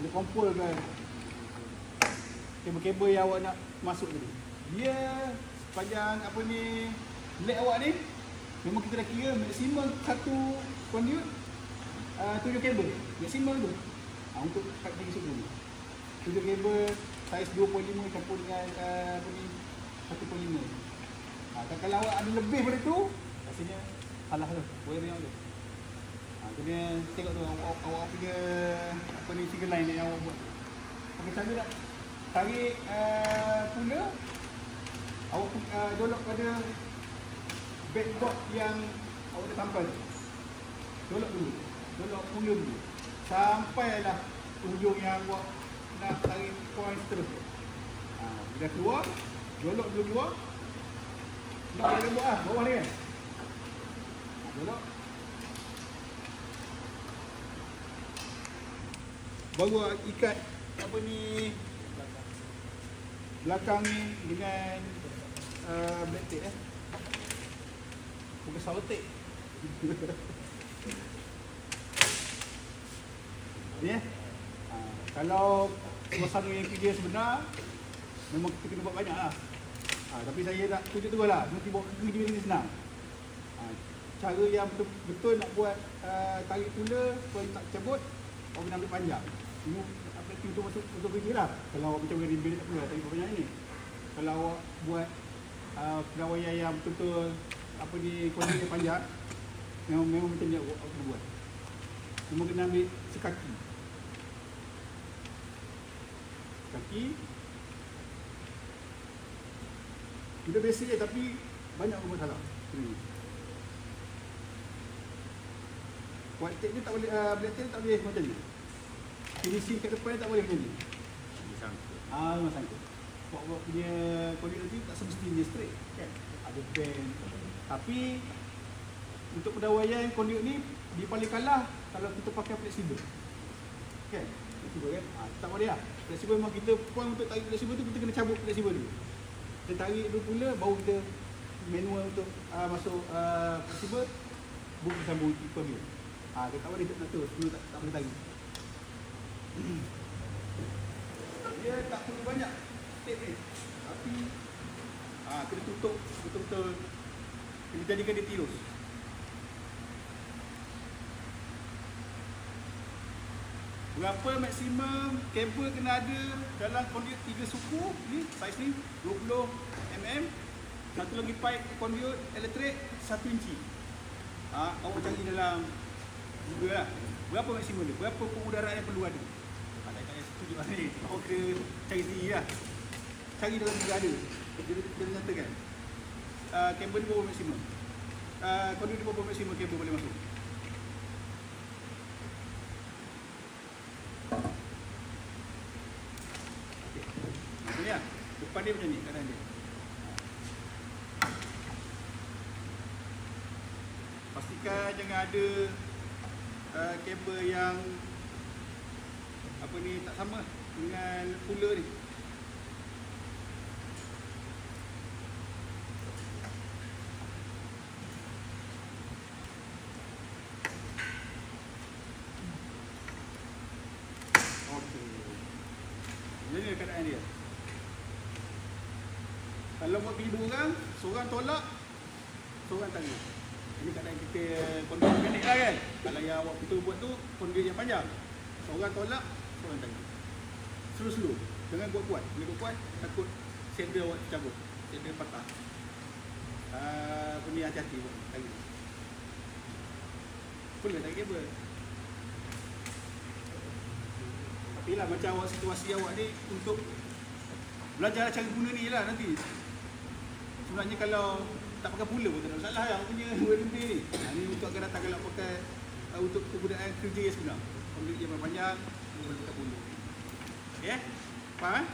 Dia kumpul ke kabel-kabel yang awak nak masuk tadi. Dia sepanjang apa ni leg awak ni memang kita dah kira maksimum satu conduit 7 kabel. Maksimum tu. Untuk pergi situ. 7 kabel saiz 2.5 campur dengan apa ni 1.5. Kalau awak ada lebih pada tu, rasanya salah tu, wiring tu. Kena tengok tu awak punya apa ni single line yang awak buat. Okey, cara nak tarik pula awak dolok pada backboard yang awak dah tampal. Dolok dulu. Dolok pula dulu. Sampailah ujung yang awak nak tarik coin seterusnya. Bila keluar, dolok dulu keluar. Nak kena buat bawah ni kan. Dolok. Baru ikat apa ni belakang ni dengan black tape bukan sour tape. Ni kalau suasana yang kerja sebenar memang kita kena buat banyak lah. Tapi saya nak tunjuk tu lah, nanti buat kerja ni senang. Cara yang betul nak buat tarik pula supaya tak cabut, awak kena ambil panjang. Ini aplikasi untuk masuk untuk kerja lah. Kalau awak macam wedding band tak perlu lah tarik banyak ni. Kalau awak buat pegawaian yang betul-betul apa ni kualitas yang panjang, memang macam ni awak kena buat. Cuma kena ambil sekaki. Sekaki. Kita basic je tapi banyak pun masalah. White tape ni tak boleh, black tape tak boleh macam ni. Finishing kat depan tak boleh macam ni. Memang sangkut. Awak punya conduit nanti tak semestinya straight kan. Ada bend. Tapi untuk pendawaian conduit ni dia paling kalah kalau kita pakai fleksibel. Kan? Fleksibel kan? Tak boleh lah. Fleksibel memang kita point untuk tarik fleksibel tu kita kena cabut fleksibel dulu. Kita tarik dulu pula baru kita manual untuk masuk fleksibel baru kita sambung ikut dia. Dia tak boleh nak terus, tak boleh tarik. Dia tak perlu banyak tape ni. Tapi kena tutup betul-betul. Kena jadikan dia tirus. Berapa maksimum kabel kena ada dalam conduit 3 suku ni, saiz ni 20 mm. Satu lagi pipe conduit elektrik 1 inci. Awak cari dalam Google lah. Berapa maksimum dia? Berapa pengudaraan yang perlu ada? Tak payah setuju lah ni. Awak kena cari sendiri lah. Cari dalam Google ada. Dia nyatakan kabel ni berapa maksimum. Conduit ni berapa maksimum kabel boleh masuk. Maksudnya depan dia macam ni keadaan dia. Pastikan jangan ada kabel yang apa ni tak sama dengan pula ni. Okey. Ini keadaan dia. Kalau buat pergi 2 orang, seorang tolak, seorang tarik. Ini keadaan kita conduit mekanik lah kan. Kalau yang awak betul buat tu conduit yang panjang, seorang tolak, seorang tarik. Slow-slow. Jangan buat kuat. Bila buat kuat, takut sender awak cabut, sender patah. Benda hati-hati buat tarik. Boleh tarik kabel. Tapi lah macam awak situasi awak ni untuk belajar cara guna ni lah nanti. Sebenarnya kalau tak pakai pula pun tak ada masalah yang punya wedding ni. Ni untuk akan datang kalau pakai untuk kegunaan kerja yang sebenar. Conduit yang panjang, boleh pakai pula. Okay? Faham?